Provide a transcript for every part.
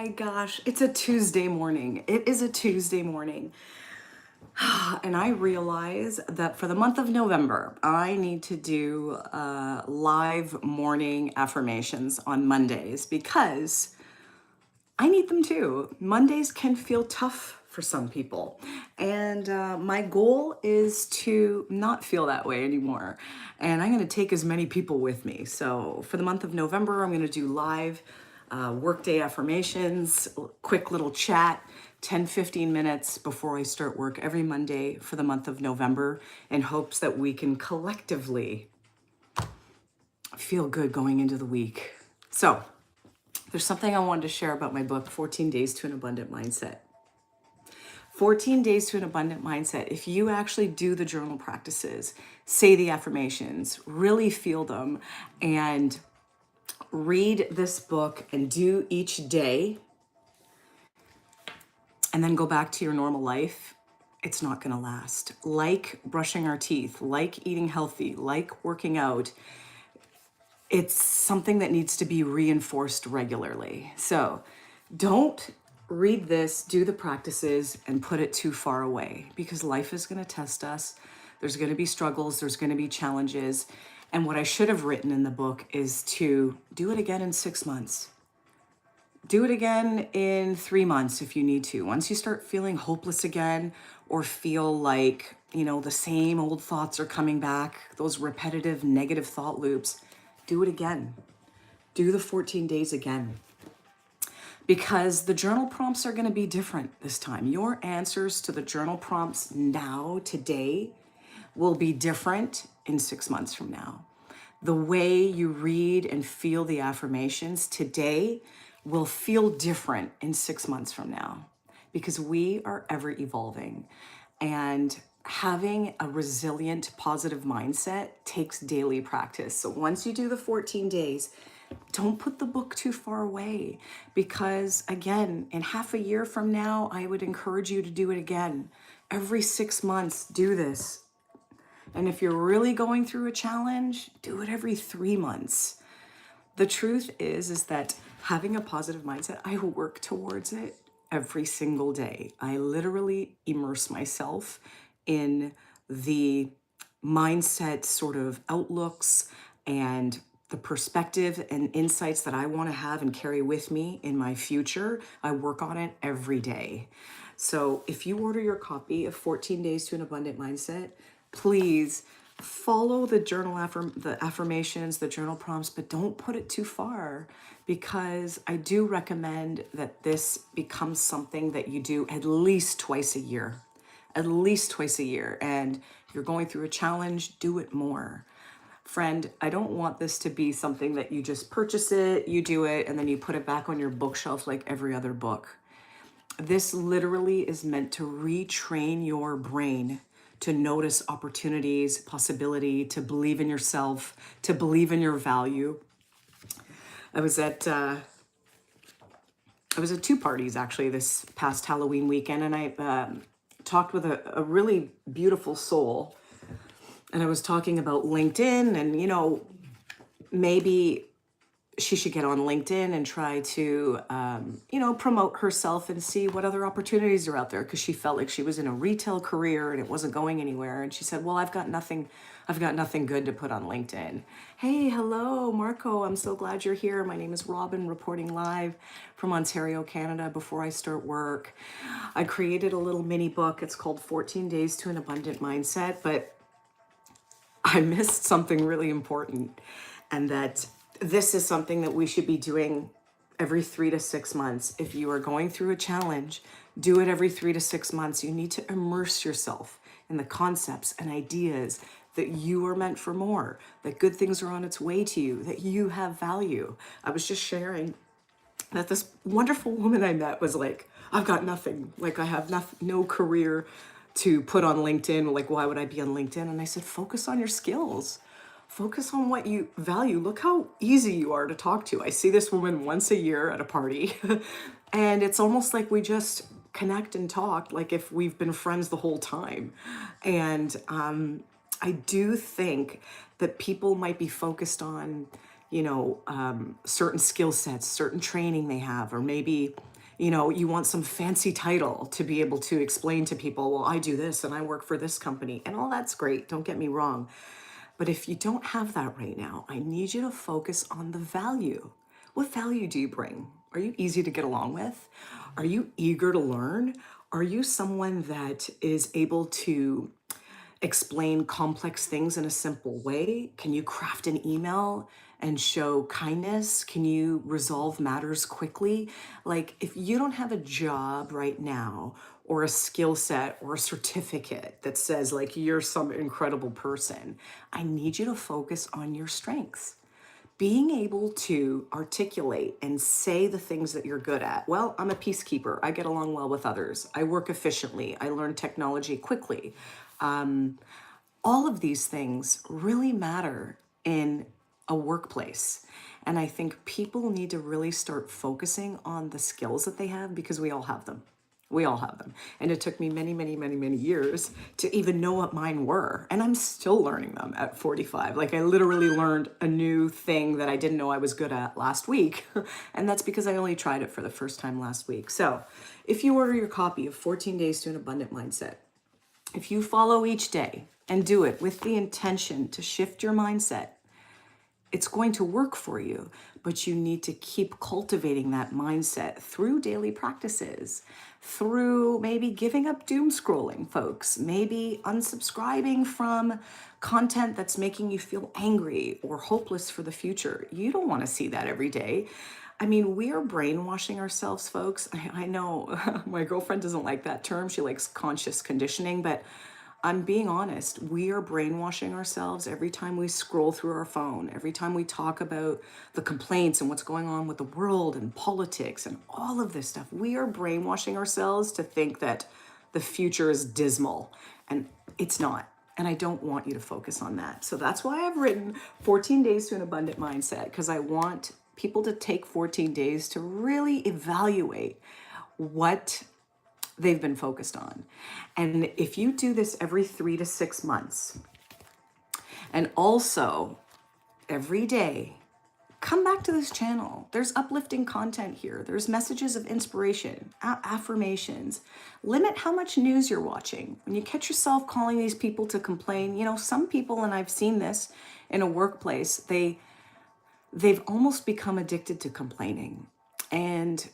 my gosh, it's a Tuesday morning. It is a Tuesday morning. And I realize that for the month of November, I need to do live morning affirmations on Mondays because I need them too. Mondays can feel tough for some people. And my goal is to not feel that way anymore. And I'm going to take as many people with me. So for the month of November, I'm going to do live workday affirmations, quick little chat, 10-15 minutes before I start work every Monday for the month of November, in hopes that we can collectively feel good going into the week. So there's something I wanted to share about my book, 14 Days to an Abundant Mindset. 14 Days to an Abundant Mindset. If you actually do the journal practices, say the affirmations, really feel them, and read this book and do each day, and then go back to your normal life, it's not going to last. Like brushing our teeth, like eating healthy, like working out, it's something that needs to be reinforced regularly. So don't read this, do the practices, and put it too far away, because life is going to test us. There's going to be struggles, there's going to be challenges. And what I should have written in the book is to do it again in 6 months. Do it again in 3 months if you need to. Once you start feeling hopeless again, or feel like, the same old thoughts are coming back, those repetitive negative thought loops, do it again. Do the 14 days again. Because the journal prompts are going to be different this time. Your answers to the journal prompts now, today, will be different in 6 months from now. The way you read and feel the affirmations today will feel different in 6 months from now, because we are ever evolving. And having a resilient, positive mindset takes daily practice. So once you do the 14 days, don't put the book too far away, because again, in half a year from now, I would encourage you to do it again. Every 6 months, do this. And if you're really going through a challenge, do it every 3 months. The truth is that having a positive mindset, I work towards it every single day. I literally immerse myself in the mindset sort of outlooks and the perspective and insights that I want to have and carry with me in my future. I work on it every day. So if you order your copy of 14 Days to an Abundant Mindset, please follow the the affirmations, the journal prompts, but don't put it too far, because I do recommend that this becomes something that you do at least twice a year. At least twice a year. And if you're going through a challenge, do it more. Friend, I don't want this to be something that you just purchase it, you do it, and then you put it back on your bookshelf like every other book. This literally is meant to retrain your brain to notice opportunities, possibility, to believe in yourself, to believe in your value. I was at 2 parties actually this past Halloween weekend, and I talked with a really beautiful soul. And I was talking about LinkedIn, and maybe she should get on LinkedIn and try to, promote herself and see what other opportunities are out there, because she felt like she was in a retail career and it wasn't going anywhere. And she said, well, I've got nothing good to put on LinkedIn. Hey, hello, Marco. I'm so glad you're here. My name is Robin, reporting live from Ontario, Canada, before I start work. I created a little mini book. It's called 14 Days to an Abundant Mindset, but I missed something really important, and that this is something that we should be doing every 3 to 6 months. If you are going through a challenge, do it every 3 to 6 months. You need to immerse yourself in the concepts and ideas that you are meant for more, that good things are on its way to you, that you have value. I was just sharing that this wonderful woman I met was like, I've got nothing. Like, I have no career to put on LinkedIn. Like, why would I be on LinkedIn? And I said, focus on your skills. Focus on what you value. Look how easy you are to talk to. I see this woman once a year at a party, and it's almost like we just connect and talk like if we've been friends the whole time. And I do think that people might be focused on, certain skill sets, certain training they have, or maybe You know, you want some fancy title to be able to explain to people, well, I do this and I work for this company, and all that's great. Don't get me wrong. But if you don't have that right now, I need you to focus on the value. What value do you bring? Are you easy to get along with? Are you eager to learn? Are you someone that is able to explain complex things in a simple way? Can you craft an email and show kindness? Can you resolve matters quickly? Like, if you don't have a job right now, or a skill set or a certificate that says like you're some incredible person, I need you to focus on your strengths. Being able to articulate and say the things that you're good at. Well, I'm a peacekeeper. I get along well with others. I work efficiently. I learn technology quickly. All of these things really matter in a workplace. And I think people need to really start focusing on the skills that they have, because we all have them. We all have them. And it took me many, many, many, many years to even know what mine were. And I'm still learning them at 45. Like, I literally learned a new thing that I didn't know I was good at last week. And that's because I only tried it for the first time last week. So if you order your copy of 14 Days to an Abundant Mindset, if you follow each day and do it with the intention to shift your mindset, it's going to work for you, but you need to keep cultivating that mindset through daily practices, through maybe giving up doom scrolling, folks, maybe unsubscribing from content that's making you feel angry or hopeless for the future. You don't want to see that every day. I mean, we are brainwashing ourselves, folks. I know my girlfriend doesn't like that term. She likes conscious conditioning, but I'm being honest. We are brainwashing ourselves every time we scroll through our phone, every time we talk about the complaints and what's going on with the world and politics and all of this stuff. We are brainwashing ourselves to think that the future is dismal, and it's not. And I don't want you to focus on that. So that's why I've written 14 Days to an Abundant Mindset, because I want people to take 14 days to really evaluate what they've been focused on. And if you do this every 3 to 6 months, and also every day, come back to this channel. There's uplifting content here. There's messages of inspiration, affirmations. Limit how much news you're watching. When you catch yourself calling these people to complain, you know, some people, and I've seen this in a workplace, they've almost become addicted to complaining. And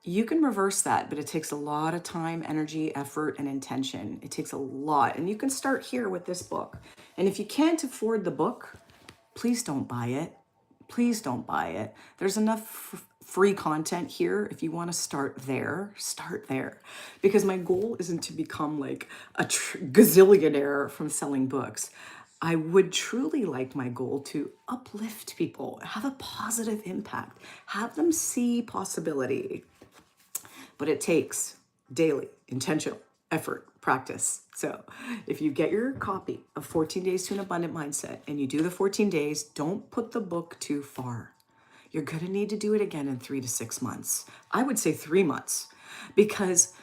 you can reverse that, but it takes a lot of time, energy, effort, and intention. It takes a lot. And you can start here with this book. And if you can't afford the book, please don't buy it. Please don't buy it. There's enough free content here. If you want to start there, start there. Because my goal isn't to become like a gazillionaire from selling books. I would truly like my goal to uplift people, have a positive impact, have them see possibility. But it takes daily, intentional effort, practice. So if you get your copy of 14 Days to an Abundant Mindset and you do the 14 days, don't put the book too far. You're going to need to do it again in 3 to 6 months. I would say 3 months, because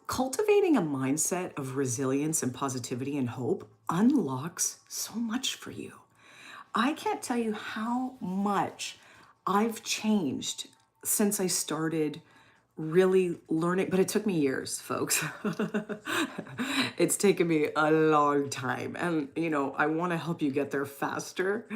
cultivating a mindset of resilience and positivity and hope unlocks so much for you. I can't tell you how much I've changed since I started really learning, but it took me years, folks. It's taken me a long time. And, you know, I want to help you get there faster.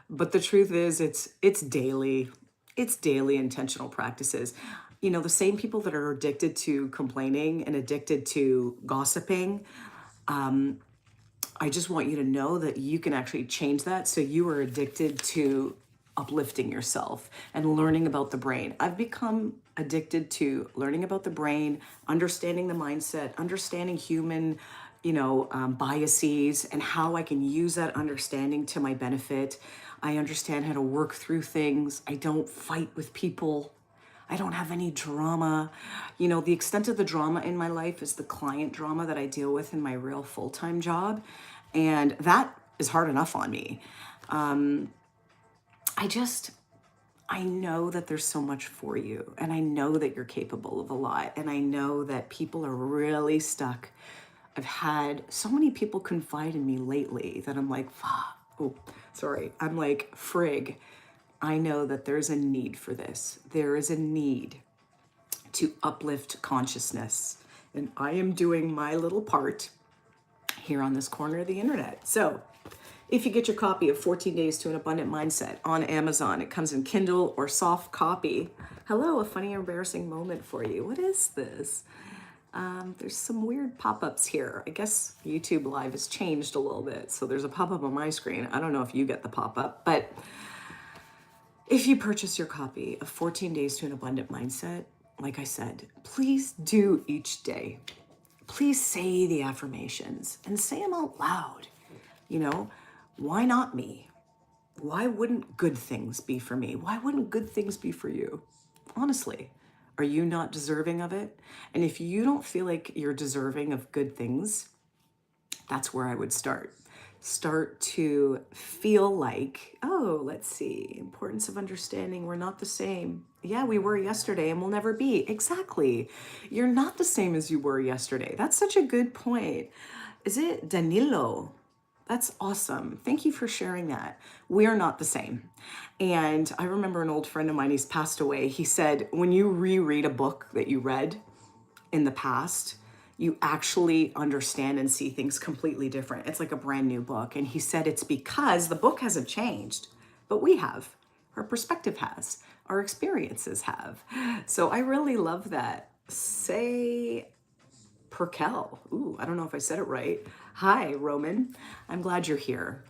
But the truth is, it's daily. It's daily intentional practices. You know, the same people that are addicted to complaining and addicted to gossiping, I just want you to know that you can actually change that. So you are addicted to uplifting yourself and learning about the brain. I've become addicted to learning about the brain, understanding the mindset, understanding human, biases, and how I can use that understanding to my benefit. I understand how to work through things. I don't fight with people. I don't have any drama. You know, the extent of the drama in my life is the client drama that I deal with in my real full-time job. And that is hard enough on me. I know that there's so much for you, and I know that you're capable of a lot, and I know that people are really stuck. I've had so many people confide in me lately that I'm like, I'm like, frig. I know that there's a need for this. There is a need to uplift consciousness. And I am doing my little part here on this corner of the internet. So if you get your copy of 14 Days to an Abundant Mindset on Amazon, it comes in Kindle or soft copy. Hello, a funny or embarrassing moment for you. What is this? There's some weird pop-ups here. I guess YouTube Live has changed a little bit. So there's a pop-up on my screen. I don't know if you get the pop-up, but if you purchase your copy of 14 Days to an Abundant Mindset, like I said, please do each day. Please say the affirmations and say them out loud. You know, why not me? Why wouldn't good things be for me? Why wouldn't good things be for you? Honestly, are you not deserving of it? And if you don't feel like you're deserving of good things, that's where I would start. Start to feel like, oh, let's see, importance of understanding, we're not the same. Yeah, we were yesterday and we'll never be. Exactly. You're not the same as you were yesterday. That's such a good point. Is it Danilo? That's awesome. Thank you for sharing that. We are not the same. And I remember an old friend of mine, he's passed away. He said, when you reread a book that you read in the past, you actually understand and see things completely different. It's like a brand new book. And he said it's because the book hasn't changed, but we have. Our perspective has. Our experiences have. So I really love that. Say Perkel. Ooh, I don't know if I said it right. Hi, Roman. I'm glad you're here.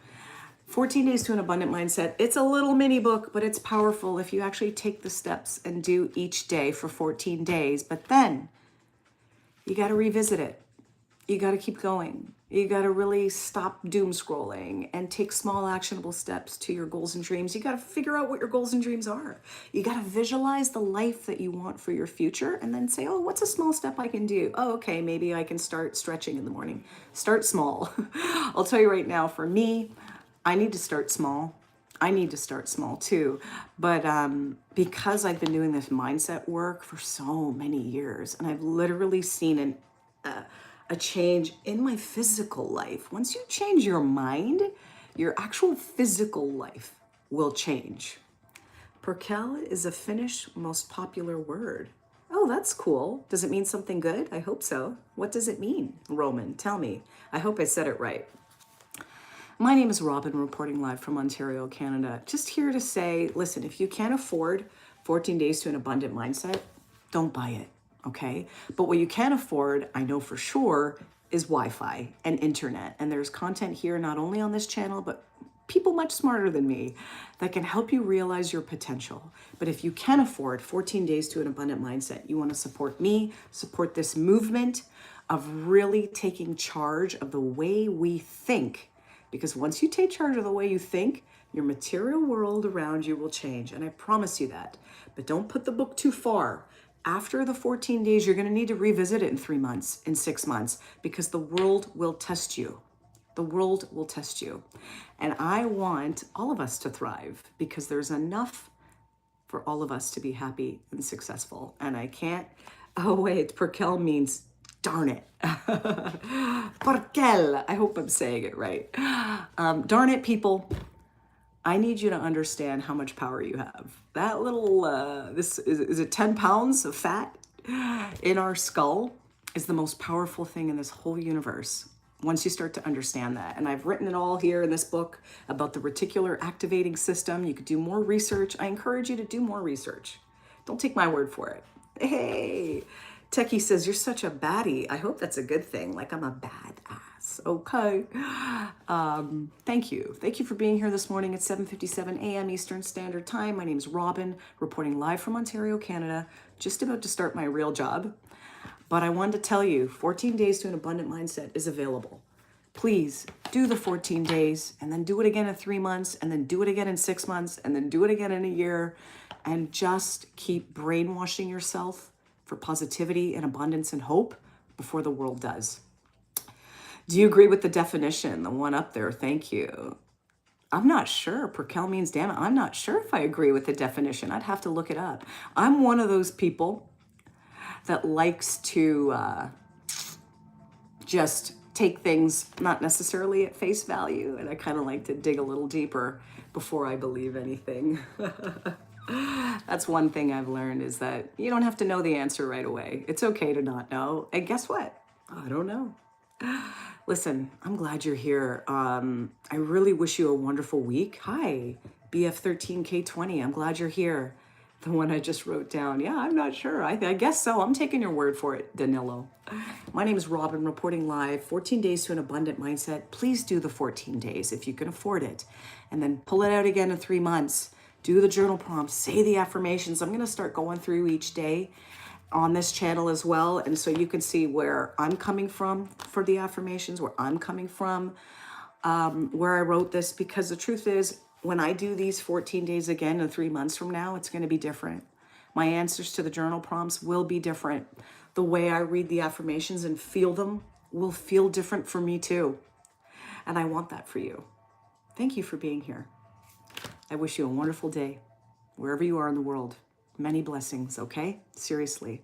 14 Days to an Abundant Mindset. It's a little mini book, but it's powerful if you actually take the steps and do each day for 14 days. But then you got to revisit it. You got to keep going. You got to really stop doom scrolling and take small actionable steps to your goals and dreams. You got to figure out what your goals and dreams are. You got to visualize the life that you want for your future and then say, oh, what's a small step I can do? Oh, okay, maybe I can start stretching in the morning. Start small. I'll tell you right now, for me, I need to start small. I need to start small too. But because I've been doing this mindset work for so many years, and I've literally seen a change in my physical life. Once you change your mind, your actual physical life will change. Perkel is a Finnish most popular word. Oh, that's cool. Does it mean something good? I hope so. What does it mean, Roman? Tell me. I hope I said it right. My name is Robin, reporting live from Ontario, Canada. Just here to say, listen, if you can't afford 14 Days to an Abundant Mindset, don't buy it. Okay. But what you can afford, I know for sure, is Wi-Fi and internet. And there's content here, not only on this channel, but people much smarter than me that can help you realize your potential. But if you can afford 14 Days to an Abundant Mindset, you want to support me, support this movement of really taking charge of the way we think. Because once you take charge of the way you think, your material world around you will change. And I promise you that. But don't put the book too far. After the 14 days, you're going to need to revisit it in 3 months, in 6 months, because the world will test you. The world will test you. And I want all of us to thrive because there's enough for all of us to be happy and successful. And I can't, oh wait, Perkel means darn it. Perkel, I hope I'm saying it right. Darn it, people. I need you to understand how much power you have. That little, this is it 10 pounds of fat in our skull is the most powerful thing in this whole universe. Once you start to understand that. And I've written it all here in this book about the reticular activating system. You could do more research. I encourage you to do more research. Don't take my word for it. Hey, Techie says, you're such a baddie. I hope that's a good thing. Like I'm a badass. Okay. Thank you. Thank you for being here this morning at 7:57 a.m. Eastern Standard Time. My name is Robin, reporting live from Ontario, Canada. Just about to start my real job. But I wanted to tell you, 14 Days to an Abundant Mindset is available. Please do the 14 days and then do it again in 3 months and then do it again in 6 months and then do it again in a year and just keep brainwashing yourself for positivity and abundance and hope before the world does. Do you agree with the definition? The one up there, thank you. I'm not sure. Perkel means damn it. I'm not sure if I agree with the definition. I'd have to look it up. I'm one of those people that likes to just take things not necessarily at face value. And I kind of like to dig a little deeper before I believe anything. That's one thing I've learned, is that you don't have to know the answer right away. It's okay to not know. And guess what? I don't know. Listen, I'm glad you're here. I really wish you a wonderful week. Hi, BF13K20. I'm glad you're here. The one I just wrote down. Yeah, I'm not sure. I guess so. I'm taking your word for it, Danilo. My name is Robin, reporting live. 14 days to an abundant mindset. Please do the 14 days if you can afford it. And then pull it out again in 3 months. Do the journal prompts. Say the affirmations. I'm going to start going through each day on this channel as well. And so you can see where I'm coming from for the affirmations, where I'm coming from, where I wrote this, because the truth is, when I do these 14 days again in 3 months from now, it's going to be different. My answers to the journal prompts will be different. The way I read the affirmations and feel them will feel different for me too. And I want that for you. Thank you for being here. I wish you a wonderful day, wherever you are in the world. Many blessings, okay? Seriously.